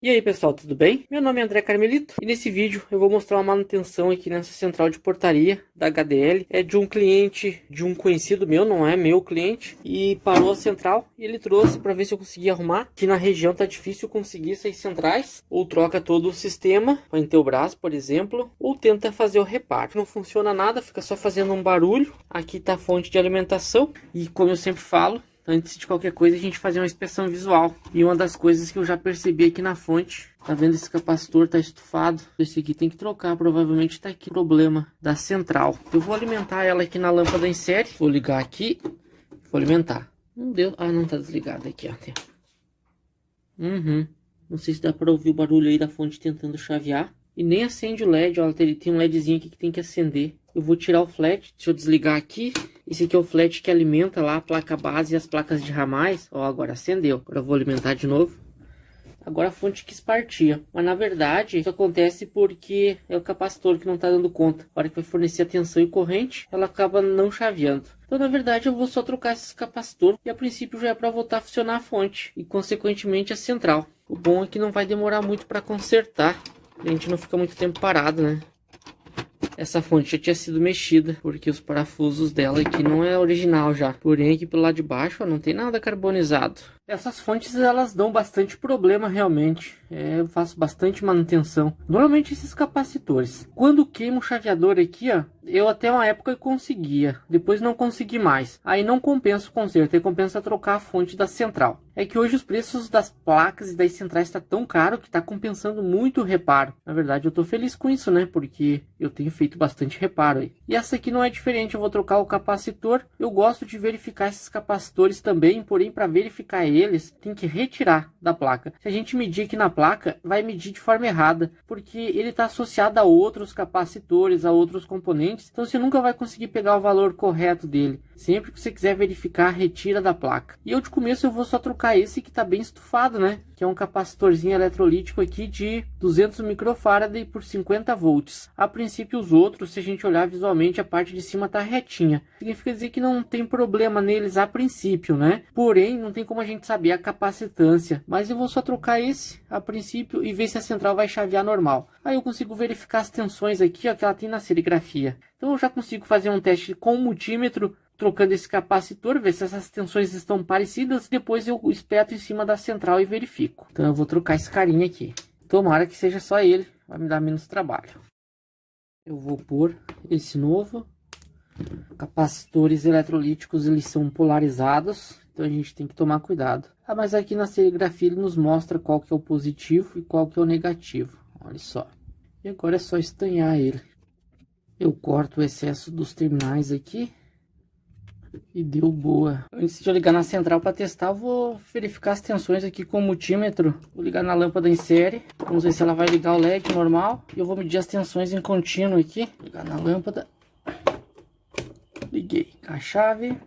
E aí pessoal, tudo bem? Meu nome é André Carmelito e nesse vídeo eu vou mostrar uma manutenção aqui nessa central de portaria da HDL. É de um cliente, de um conhecido meu, não é meu cliente, e parou a central e ele trouxe para ver se eu conseguia arrumar. Aqui na região tá difícil conseguir essas centrais, ou troca todo o sistema, a Intelbras por exemplo, ou tenta fazer o reparo. Não funciona nada, fica só fazendo um barulho. Aqui tá a fonte de alimentação e, como eu sempre falo, antes de qualquer coisa a gente fazer uma inspeção visual. E uma das coisas que eu já percebi aqui na fonte, tá vendo esse capacitor tá estufado? Esse aqui tem que trocar, provavelmente tá aqui o problema da central. Eu vou alimentar ela aqui na lâmpada em série. Vou ligar aqui, vou alimentar. Não deu, não tá desligado aqui, ó. Não sei se dá para ouvir o barulho aí da fonte tentando chavear. E nem acende o LED, ó, tem um LEDzinho aqui que tem que acender. Eu vou tirar o flat, deixa eu desligar aqui. Esse aqui é o flat que alimenta lá a placa base e as placas de ramais. Ó, agora acendeu. Agora eu vou alimentar de novo. Agora a fonte quis partir. Mas na verdade isso acontece porque é o capacitor que não está dando conta. A hora que vai fornecer a tensão e corrente, ela acaba não chaveando. Então na verdade eu vou só trocar esse capacitor e a princípio já é para voltar a funcionar a fonte. E consequentemente a central. O bom é que não vai demorar muito para consertar. A gente não fica muito tempo parado, né? Essa fonte já tinha sido mexida, porque os parafusos dela aqui não é original já. Porém aqui pelo lado de baixo, ó, não tem nada carbonizado. Essas fontes elas dão bastante problema realmente. Eu faço bastante manutenção. Normalmente esses capacitores. Quando queima o chaveador aqui, ó, eu até uma época conseguia. Depois não consegui mais. Aí não compensa o conserto, aí compensa trocar a fonte da central. É que hoje os preços das placas e das centrais está tão caro que está compensando muito o reparo. Na verdade eu tô feliz com isso, né? Porque eu tenho feito bastante reparo aí. E essa aqui não é diferente, eu vou trocar o capacitor. Eu gosto de verificar esses capacitores também, porém para verificar eles tem que retirar da placa. Se a gente medir aqui na placa, vai medir de forma errada, porque ele está associado a outros capacitores, a outros componentes, então você nunca vai conseguir pegar o valor correto dele. Sempre que você quiser verificar, retira da placa. E eu de começo eu vou só trocar esse que está bem estufado, né? Que é um capacitorzinho eletrolítico aqui de 200 microfarad por 50 volts. A princípio os outros, se a gente olhar visualmente, a parte de cima está retinha. Significa dizer que não tem problema neles a princípio, né? Porém, não tem como a gente saber a capacitância. Mas eu vou só trocar esse a princípio e ver se a central vai chavear normal. Aí eu consigo verificar as tensões aqui, ó, que ela tem na serigrafia. Então eu já consigo fazer um teste com o multímetro, trocando esse capacitor, ver se essas tensões estão parecidas. Depois eu espeto em cima da central e verifico. Então eu vou trocar esse carinha aqui. Tomara que seja só ele, vai me dar menos trabalho. Eu vou pôr esse novo. Capacitores eletrolíticos, eles são polarizados, então a gente tem que tomar cuidado. Mas aqui na serigrafia ele nos mostra qual que é o positivo e qual que é o negativo. Olha só. E agora é só estanhar ele. Eu corto o excesso dos terminais aqui. E deu boa. Antes de eu ligar na central para testar, eu vou verificar as tensões aqui com o multímetro. Vou ligar na lâmpada em série. Vamos ver se ela vai ligar o LED normal. E eu vou medir as tensões em contínuo aqui. Ligar na lâmpada. Liguei a chave.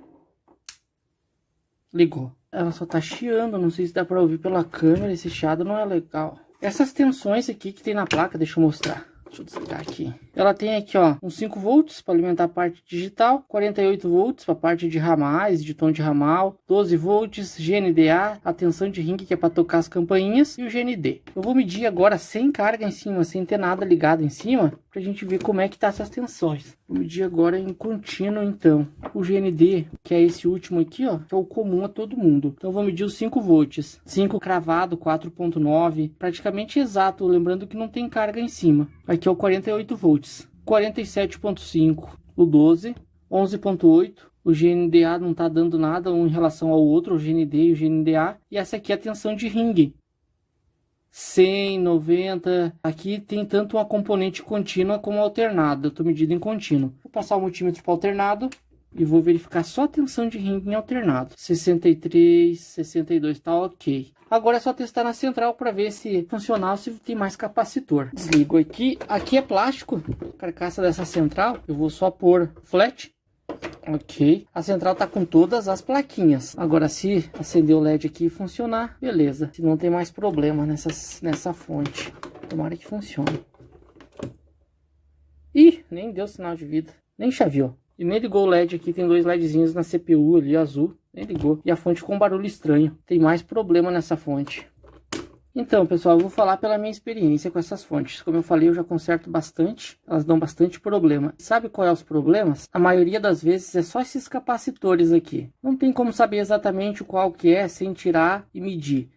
Ligou. Ela só tá chiando, não sei se dá para ouvir pela câmera. Esse chiado não é legal. Essas tensões aqui que tem na placa, deixa eu mostrar. Deixa eu desligar aqui. Ela tem aqui, ó, uns 5 volts para alimentar a parte digital, 48 volts para a parte de ramais, de tom de ramal, 12 volts, GNDA, a tensão de ring que é para tocar as campainhas e o GND. Eu vou medir agora sem carga em cima, sem ter nada ligado em cima, para a gente ver como é que tá essas tensões. Vou medir agora em contínuo, então. O GND, que é esse último aqui, ó, que é o comum a todo mundo. Então eu vou medir os 5 volts. 5 cravado, 4.9, praticamente exato, lembrando que não tem carga em cima. Aqui é o 48 volts. 47.5 o 12, 11.8. O GNDA não tá dando nada um em relação ao outro, o GND e o GNDA. E essa aqui é a tensão de ring. 100, 90. Aqui tem tanto uma componente contínua como alternada. Eu estou medindo em contínuo. Vou passar o multímetro para alternado e vou verificar só a tensão de ring em alternado. 63, 62, tá ok. Agora é só testar na central para ver se funcional, se tem mais capacitor. Desligo aqui. Aqui é plástico, carcaça dessa central. Eu vou só pôr flat. Ok, a central tá com todas as plaquinhas. Agora se acender o LED aqui e funcionar, beleza. Se não tem mais problema nessa fonte. Tomara que funcione. Ih, nem deu sinal de vida. Nem chaveou. E nem ligou o LED aqui, tem 2 LEDzinhos na CPU ali, azul. Nem ligou. E a fonte com barulho estranho. Tem mais problema nessa fonte. Então, pessoal, eu vou falar pela minha experiência com essas fontes. Como eu falei, eu já conserto bastante, elas dão bastante problema. Sabe qual é os problemas? A maioria das vezes é só esses capacitores aqui. Não tem como saber exatamente qual que é sem tirar e medir.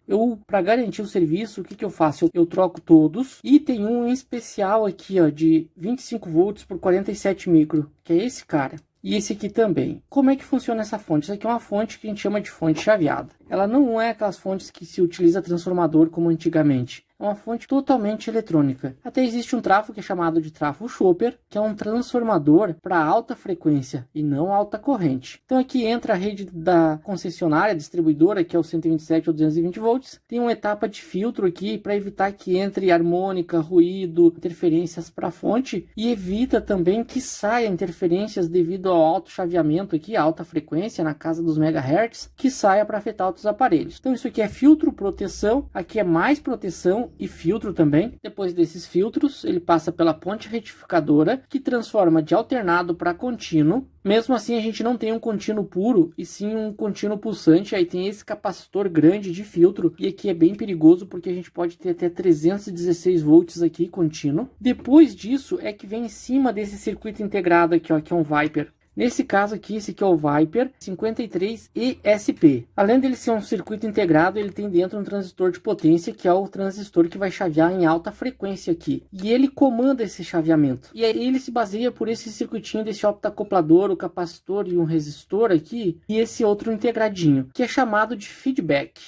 Para garantir o serviço, o que eu faço? Eu troco todos e tem um em especial aqui, ó, de 25 volts por 47 micro, que é esse cara. E esse aqui também. Como é que funciona essa fonte? Isso aqui é uma fonte que a gente chama de fonte chaveada. Ela não é aquelas fontes que se utiliza transformador como antigamente. É uma fonte totalmente eletrônica. Até existe um trafo que é chamado de trafo Chopper, que é um transformador para alta frequência e não alta corrente. Então aqui entra a rede da concessionária, distribuidora, que é o 127 ou 220 volts. Tem uma etapa de filtro aqui para evitar que entre harmônica, ruído, interferências para a fonte, e evita também que saia interferências devido ao alto chaveamento aqui, alta frequência na casa dos megahertz, que saia para afetar outros aparelhos. Então isso aqui é filtro, proteção, aqui é mais proteção e filtro também. Depois desses filtros, ele passa pela ponte retificadora, que transforma de alternado para contínuo. Mesmo assim, a gente não tem um contínuo puro, e sim um contínuo pulsante. Aí tem esse capacitor grande de filtro, e aqui é bem perigoso, porque a gente pode ter até 316 volts aqui contínuo. Depois disso, é que vem em cima desse circuito integrado aqui, ó, que é um Viper. Nesse caso aqui, esse aqui é o Viper 53 ESP. Além dele ser um circuito integrado, ele tem dentro um transistor de potência, que é o transistor que vai chavear em alta frequência aqui. E ele comanda esse chaveamento. E aí ele se baseia por esse circuitinho desse optacoplador, o capacitor e um resistor aqui, e esse outro integradinho, que é chamado de feedback.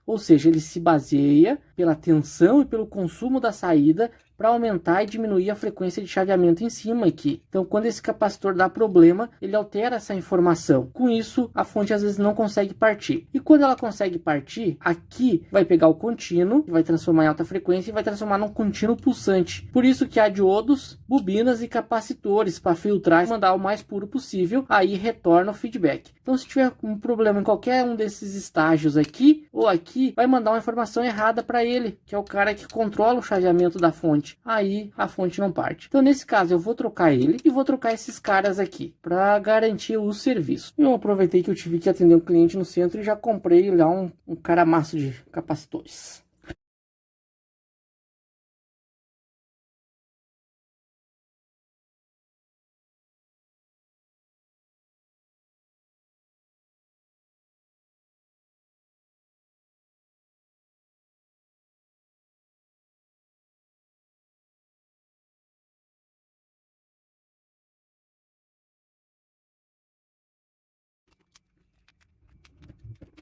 Ou seja, ele se baseia pela tensão e pelo consumo da saída para aumentar e diminuir a frequência de chaveamento em cima aqui. Então, quando esse capacitor dá problema, ele altera essa informação. Com isso, a fonte às vezes não consegue partir. E quando ela consegue partir, aqui vai pegar o contínuo, vai transformar em alta frequência e vai transformar num contínuo pulsante. Por isso que há diodos, bobinas e capacitores para filtrar e mandar o mais puro possível, aí retorna o feedback. Então, se tiver um problema em qualquer um desses estágios aqui ou aqui, vai mandar uma informação errada para ele, que é o cara que controla o chaveamento da fonte. Aí a fonte não parte. Então nesse caso eu vou trocar ele e vou trocar esses caras aqui para garantir o serviço. Eu aproveitei que eu tive que atender um cliente no centro e já comprei lá um caramaço de capacitores.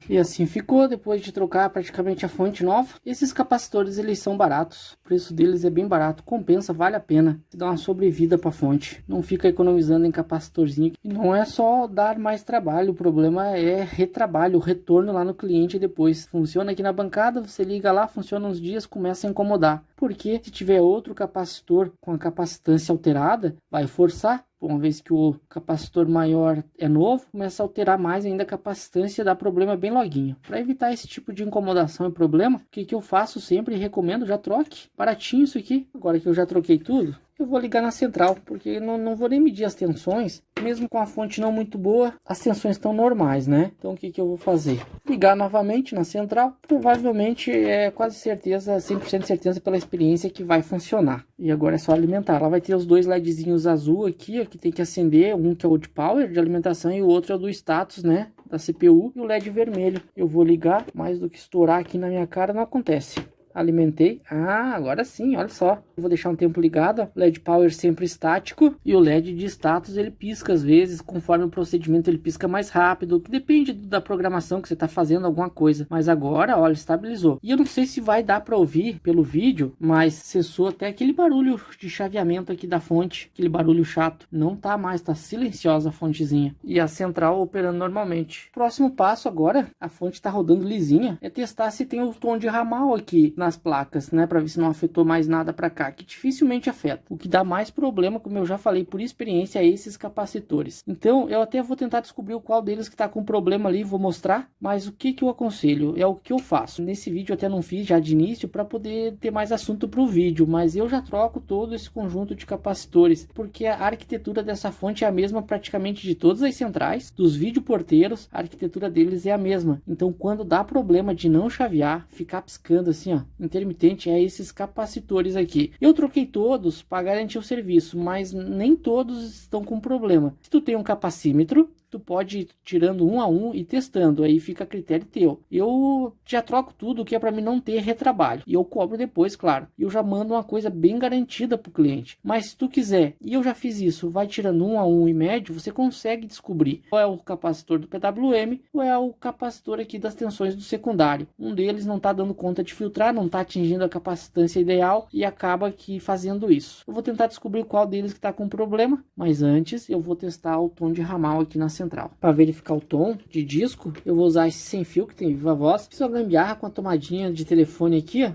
E assim ficou, depois de trocar praticamente a fonte nova. Esses capacitores, eles são baratos, o preço deles é bem barato, compensa, vale a pena. Dá uma sobrevida para a fonte, não fica economizando em capacitorzinho. E não é só dar mais trabalho, o problema é retrabalho, o retorno lá no cliente depois. Funciona aqui na bancada, você liga lá, funciona uns dias, começa a incomodar. Porque se tiver outro capacitor com a capacitância alterada, vai forçar. Uma vez que o capacitor maior é novo, começa a alterar mais ainda a capacitância e dá problema bem loguinho. Para evitar esse tipo de incomodação e problema, o que eu faço sempre e recomendo, já troque. Baratinho isso aqui. Agora que eu já troquei tudo, eu vou ligar na central, porque não vou nem medir as tensões. Mesmo com a fonte não muito boa, as tensões estão normais, né? Então o que eu vou fazer? Ligar novamente na central. Provavelmente é quase certeza, 100% de certeza pela experiência que vai funcionar. E agora é só alimentar. Ela vai ter os dois LEDzinhos azul aqui, ó, que tem que acender. Um que é o de power, de alimentação, e o outro é o do status, né? Da CPU. E o LED vermelho. Eu vou ligar, mais do que estourar aqui na minha cara não acontece. Alimentei. Ah, agora sim, olha só. Eu vou deixar um tempo ligado. O LED Power sempre estático. E o LED de status ele pisca às vezes. Conforme o procedimento ele pisca mais rápido. Que depende da programação que você está fazendo alguma coisa. Mas agora, olha, estabilizou. E eu não sei se vai dar para ouvir pelo vídeo. Mas cessou até aquele barulho de chaveamento aqui da fonte. Aquele barulho chato. Não tá mais, tá silenciosa a fontezinha. E a central operando normalmente. Próximo passo agora, a fonte está rodando lisinha. É testar se tem o tom de ramal aqui nas placas, né, para ver se não afetou mais nada para cá, que dificilmente afeta. O que dá mais problema, como eu já falei por experiência, é esses capacitores. Então, eu até vou tentar descobrir o qual deles que está com problema ali, vou mostrar, mas o que eu aconselho, é o que eu faço. Nesse vídeo eu até não fiz já de início, para poder ter mais assunto para o vídeo, mas eu já troco todo esse conjunto de capacitores, porque a arquitetura dessa fonte é a mesma praticamente de todas as centrais, dos videoporteiros, a arquitetura deles é a mesma. Então, quando dá problema de não chavear, ficar piscando assim, ó, intermitente é esses capacitores aqui. Eu troquei todos para garantir o serviço, mas nem todos estão com problema. Se tu tem um capacímetro, tu pode ir tirando um a um e testando, aí fica a critério teu. Eu já troco tudo que é para mim não ter retrabalho, e eu cobro depois, claro. Eu já mando uma coisa bem garantida para o cliente. Mas se tu quiser, e eu já fiz isso, vai tirando um a um e médio, você consegue descobrir qual é o capacitor do PWM ou é o capacitor aqui das tensões do secundário. Um deles não está dando conta de filtrar, não está atingindo a capacitância ideal e acaba aqui fazendo isso. Eu vou tentar descobrir qual deles que está com problema, mas antes eu vou testar o tom de ramal aqui na central. Para verificar o tom de disco, eu vou usar esse sem fio que tem Viva Voz. Fiz uma gambiarra com a tomadinha de telefone aqui, ó,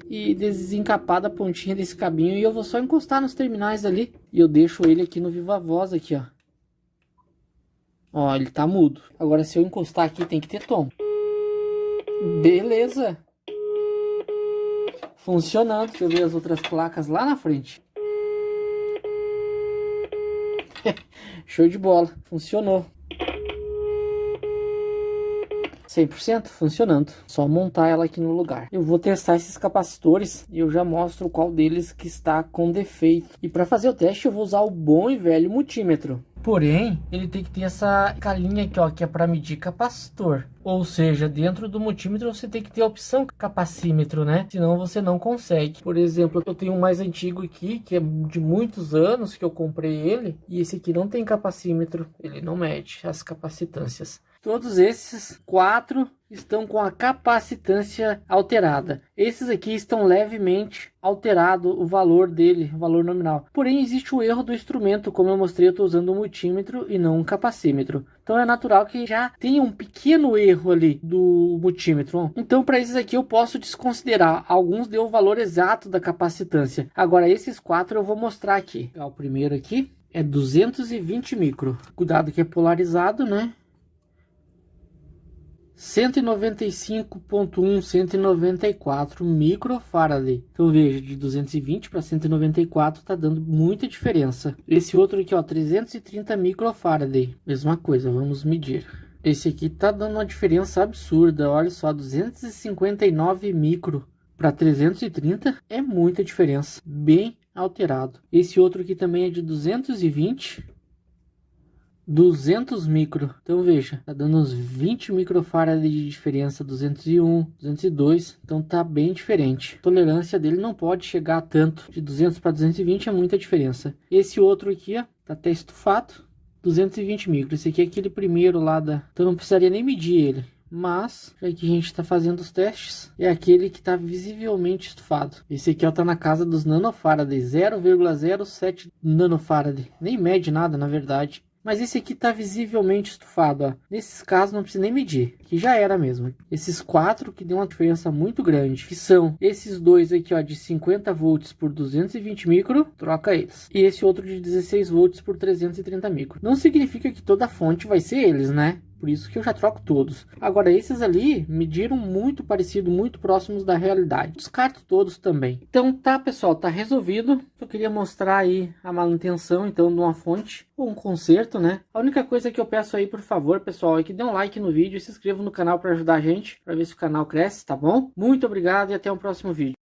e desencapar a pontinha desse cabinho, e eu vou só encostar nos terminais ali e eu deixo ele aqui no Viva Voz aqui, ó. Ó, ele tá mudo. Agora se eu encostar aqui tem que ter tom. Beleza. Funcionando. Deixa eu ver as outras placas lá na frente. Show de bola. Funcionou. 100% funcionando. Só montar ela aqui no lugar. Eu vou testar esses capacitores e eu já mostro qual deles que está com defeito. E para fazer o teste eu vou usar o bom e velho multímetro. Porém, ele tem que ter essa calinha aqui, ó, que é para medir capacitor. Ou seja, dentro do multímetro você tem que ter a opção capacímetro, né? Senão você não consegue. Por exemplo, eu tenho um mais antigo aqui, que é de muitos anos que eu comprei ele. E esse aqui não tem capacímetro, ele não mede as capacitâncias. Todos esses 4 estão com a capacitância alterada. Esses aqui estão levemente alterado o valor dele, o valor nominal. Porém, existe o erro do instrumento, como eu mostrei, eu estou usando um multímetro e não um capacímetro. Então é natural que já tenha um pequeno erro ali do multímetro. Então para esses aqui eu posso desconsiderar. Alguns deu o valor exato da capacitância. Agora esses 4 eu vou mostrar aqui. O primeiro aqui é 220 micro. Cuidado que é polarizado, né? 195.1, 194 microfarad. Então veja, de 220 para 194 tá dando muita diferença. Esse outro aqui, ó, 330 microfarad. Mesma coisa, vamos medir. Esse aqui tá dando uma diferença absurda. Olha só, 259 micro para 330 é muita diferença. Bem alterado. Esse outro aqui também é de 220. 200 micro, então veja, tá dando uns 20 microfarad de diferença, 201, 202, então tá bem diferente. A tolerância dele não pode chegar a tanto, de 200 para 220 é muita diferença. Esse outro aqui, ó, tá até estufado, 220 micro, esse aqui é aquele primeiro lá da, então não precisaria nem medir ele. Mas, já que a gente está fazendo os testes, é aquele que está visivelmente estufado. Esse aqui ó, tá na casa dos nanofarad, 0,07 nanofarad, nem mede nada na verdade. Mas esse aqui está visivelmente estufado, ó. Nesses casos não precisa nem medir, que já era mesmo. Esses 4 que deu uma diferença muito grande, que são esses dois aqui, ó, de 50 volts por 220 micro, troca eles. E esse outro de 16 volts por 330 micro. Não significa que toda a fonte vai ser eles, né? Por isso que eu já troco todos. Agora esses ali mediram muito parecido, muito próximos da realidade. Descarto todos também. Então tá, pessoal, tá resolvido. Eu queria mostrar aí a manutenção então de uma fonte ou um conserto, né? A única coisa que eu peço aí, por favor, pessoal, é que dê um like no vídeo e se inscreva no canal para ajudar a gente, para ver se o canal cresce, tá bom? Muito obrigado e até o próximo vídeo.